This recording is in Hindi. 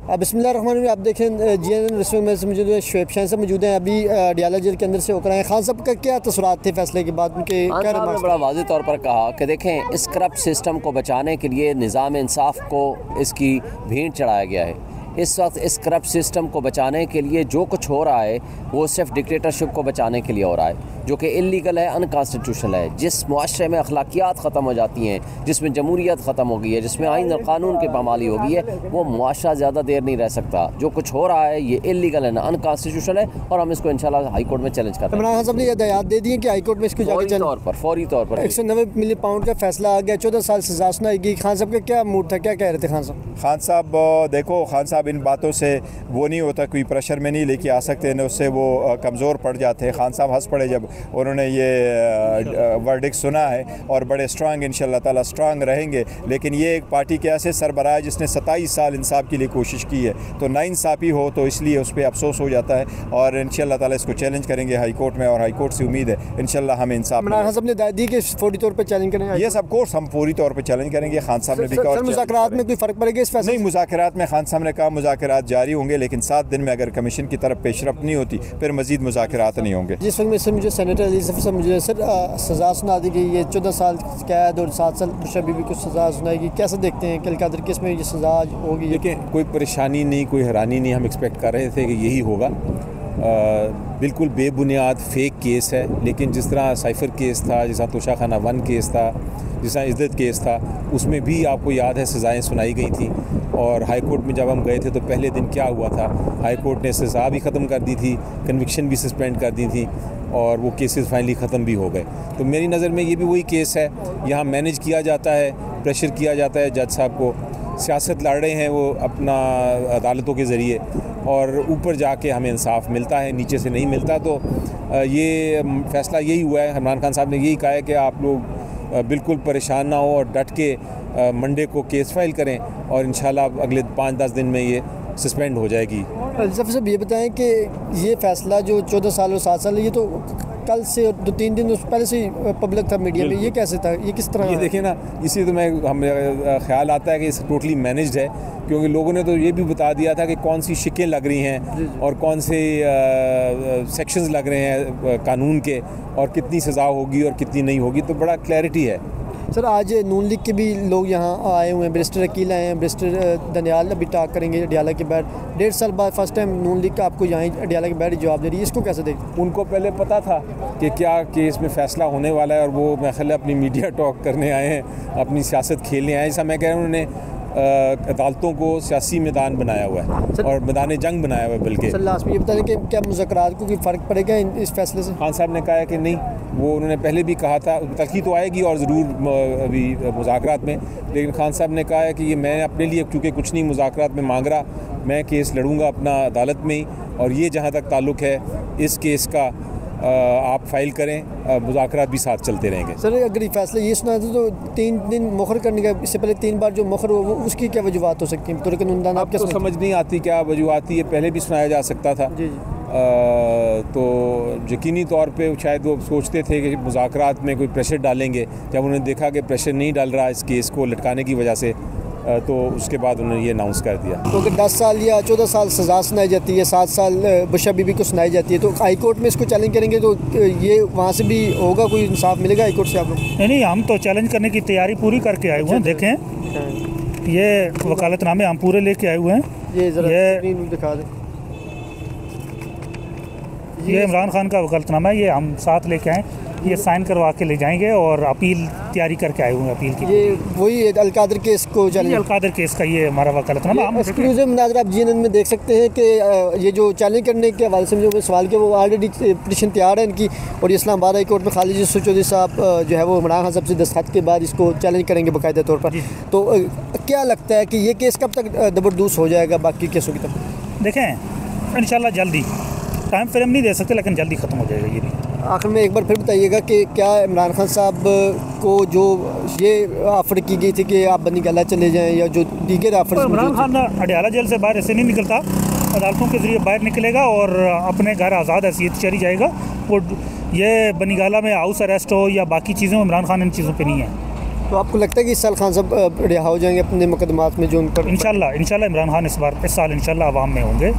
बिस्मिल्लाहिर्रहमानिर्रहीम। आप देखें जीएनएन रस्म में से मौजूद है शुएब शाह साहब मौजूद हैं। अभी अडियाला जेल के अंदर से होकर आए। खान साहब का क्या तसरात थे फैसले के बाद? उनके क्या खान साहब ने बड़ा वाज़ेह तौर पर कहा कि देखें, इस करप्ट सिस्टम को बचाने के लिए निज़ाम इंसाफ को इसकी भीड़ चढ़ाया गया है। इस वक्त इस करप्ट सिस्टम को बचाने के लिए जो कुछ हो रहा है वो सिर्फ डिक्टेटरशिप को बचाने के लिए हो रहा है, जो कि इल्लीगल है, अनकॉन्स्टिट्यूशनल है। जिस मुआशरे में अखलाकियात ख़त्म हो जाती हैं, जिसमें जमहूरियत ख़त्म हो गई है, जिसमें आइन और कानून की पामाली हो गई है, वो मुआशरा ज़्यादा देर नहीं रह सकता। जो कुछ हो रहा है ये इल्लीगल है, अनकॉन्स्टिट्यूशनल है, और हम इसको इंशाल्लाह हाई कोर्ट में चैलेंज करते हैं। इमरान खान साहब ने हिदायत दे दी है कि हाई कोर्ट में इसको फौरी तौर पर 190 मिलियन पाउंड का फैसला आ गया, 14 साल सजा सुनाएगी। खान साहब का क्या मूड था, क्या कह रहे थे खान साहब? खान साहब देखो, खान साहब इन बातों से वो नहीं होता, कोई प्रेशर में नहीं लेके आ सकते हैं, उससे वो कमज़ोर पड़ जाते हैं। खान साहब हंस पड़े जब उन्होंने ये वर्डिक्ट सुना है, और बड़े स्ट्रांग इंशाल्लाह ताला स्ट्रांग रहेंगे। लेकिन ये एक पार्टी के ऐसे सरबराह है जिसने 27 साल इंसाफ के लिए कोशिश की है, तो नाइंसाफ़ी हो तो इसलिए उस पर अफसोस हो जाता है। और इंशाल्लाह ताला इसको चैलेंज करेंगे हाई कोर्ट में, और हाई कोर्ट से उम्मीद है इंशाल्लाह हमें इंसाफ। इमरान खान साहब ने हिदायत दी कि फौरी तौर पर चैलेंज करेंगे। ये सब कोर्स हम पूरी तौर पर चैलेंज करेंगे। खान साहब ने भी कहा मुज़ाकरात में कोई फ़र्क पड़ेगा इस फैसले? नहीं, मुज़ाकरात में खान साहब ने कहा मुज़ाकरात जारी होंगे, लेकिन 7 दिन में अगर कमीशन की तरफ पेशरफ नहीं होती फिर मज़ीद मुज़ाकरात नहीं होंगे। जिस वक्त में से मुझे सेनेटर अली सफ़र साहब मुझे सर सज़ा सुना दी गई है, 14 साल कैद और 7 साल बुशरा बीबी को सज़ा सुनाएगी। कैसे देखते हैं कि अलकादर केस में ये सज़ा होगी? देखिए, कोई परेशानी नहीं, कोई हैरानी नहीं। हम एक्सपेक्ट कर रहे थे कि यही होगा। बिल्कुल बेबुनियाद फेक केस है, लेकिन जिस तरह साइफ़र केस था, जिस तरह तोशाखाना 1 केस था, जिस तरह इज़्ज़त केस था, उसमें भी आपको याद है सज़ाएँ सुनाई गई थी। और हाई कोर्ट में जब हम गए थे तो पहले दिन क्या हुआ था, हाई कोर्ट ने सज़ा भी ख़त्म कर दी थी, कन्विक्शन भी सस्पेंड कर दी थी, और वो केसेस फाइनली ख़त्म भी हो गए। तो मेरी नज़र में ये भी वही केस है। यहाँ मैनेज किया जाता है, प्रेशर किया जाता है जज साहब को, सियासत लड़ रहे हैं वो अपना अदालतों के ज़रिए, और ऊपर जाके हमें इंसाफ मिलता है, नीचे से नहीं मिलता। तो ये फ़ैसला यही हुआ है। इमरान खान साहब ने यही कहा है कि आप लोग बिल्कुल परेशान ना हो और डट के मंडे को केस फाइल करें, और इंशाल्लाह अगले 5-10 दिन में ये सस्पेंड हो जाएगी। जब सब ये बताएं कि ये फ़ैसला जो 14 साल और 7 साल, ये तो कल से 2-3 दिन पहले से पब्लिक था मीडिया में, ये कैसे था, ये किस तरह? ये देखिए ना, इसी तो हमें ख़्याल आता है कि इस टोटली मैनेज्ड है, क्योंकि लोगों ने तो ये भी बता दिया था कि कौन सी शिकें लग रही हैं और कौन से सेक्शंस लग रहे हैं कानून के, और कितनी सज़ा होगी और कितनी नहीं होगी, तो बड़ा क्लैरिटी है। सर, आज नून लीग के भी लोग यहाँ आए हुए हैं, बैरिस्टर अकील आए हैं, बैरिस्टर दनियाल अभी टाक करेंगे अडियाला के बैठ। 1.5 साल बाद फर्स्ट टाइम नून लीग का आपको यहाँ अडियाला के बैठ जवाब दे रही है, इसको कैसे देखते? उनको पहले पता था कि क्या केस में फ़ैसला होने वाला है, और वो मैं ख्याल अपनी मीडिया टॉक करने आए हैं, अपनी सियासत खेलने आए हैं। ऐसा मैं कह रहा हूँ, उन्होंने अदालतों को सियासी मैदान बनाया हुआ है और मैदान जंग बनाया हुआ है। बल्कि सर, लास्ट में ये बताएं कि क्या मुज़ाकरात को कोई फ़र्क पड़ेगा इस फैसले से? खान साहब ने कहा है कि नहीं, वो उन्होंने पहले भी कहा था, तलखी तो आएगी और ज़रूर अभी मुज़ाकरात में, लेकिन खान साहब ने कहा है कि ये मैं अपने लिए चूँकि कुछ नहीं मुज़ाकरात में मांग रहा, मैं केस लड़ूंगा अपना अदालत में ही, और ये जहाँ तक ताल्लुक़ है इस केस का आप फाइल करें, मुज़ाकरात भी साथ चलते रहेंगे। सर, अगर ये फैसला ये सुना था तो 3 दिन मुखर करने का, इससे पहले 3 बार जो मुखर हो, उसकी क्या वजूहत हो सकती है? आप तो समझ नहीं आती क्या वजूहत, ये पहले भी सुनाया जा सकता था। जी। तो यकीनी तौर पे शायद वो सोचते थे कि मुज़ाकरात में कोई प्रेशर डालेंगे। जब उन्होंने देखा कि प्रेशर नहीं डाल रहा इस केस को लटकाने की वजह से, तो उसके बाद उन्होंने ये अनाउंस कर दिया। तो अगर 10 साल या 14 साल सज़ा सुनाई जाती है, 7 साल बुशरा बीबी को सुनाई जाती है, तो हाई कोर्ट में इसको चैलेंज करेंगे तो ये वहाँ से भी होगा, कोई इंसाफ मिलेगा हाई कोर्ट से आप लोग? नहीं, हम तो चैलेंज करने की तैयारी पूरी करके आए हुए हैं। देखें, ये वकालतनामे हम पूरे लेके आए हुए हैं। ये दिखा दें, ये इमरान खान का वकालतनामा है, ये हम साथ लेके आए, ये साइन करवा के ले जाएंगे, और अपील तैयारी करके आए हुए हैं अपील की। ये वही अलकादर केस को चैलेंज, अलकादर केस का ये हमारा वकालतनामा। हम एक्सक्लूसिव मुनाज़रा आप जीएनएन में देख सकते हैं कि ये जो चैलेंज करने के हवाले से जो सवाल किया, वो ऑलरेडी पिटीशन तैयार है इनकी, और इस्लामाबाद हाई कोर्ट में खालिद यूसुफ चौधरी साहब जो है वो इमरान खान साहब से दस्तखत के बाद इसको चैलेंज करेंगे बाकायदा तौर पर। तो क्या लगता है कि ये केस कब तक दबरदूस हो जाएगा बाकी केसों की तरफ? देखें, इंशाल्लाह जल्दी, टाइम फ्रेम नहीं दे सकते, लेकिन जल्दी ख़त्म हो जाएगा ये भी। आखिर में एक बार फिर बताइएगा कि क्या इमरान खान साहब को जो ये ऑफ़र की गई थी कि आप बनी गला चले जाएं, या जो दीगर ऑफर? इमरान खान अडियाला जेल से बाहर ऐसे नहीं निकलता, अदालतों के ज़रिए बाहर निकलेगा और अपने घर आज़ाद हैसियत चली जाएगा। वो ये बनी गाला में हाउस अरेस्ट हो या बाकी चीज़ें, इमरान खान इन चीज़ों पर नहीं है। तो आपको लगता है कि इस साल खान साहब रिहा हो जाएंगे अपने मुकदमात में जो उन पर? इंशाल्लाह इमरान खान इस साल इंशाल्लाह अवाम में होंगे।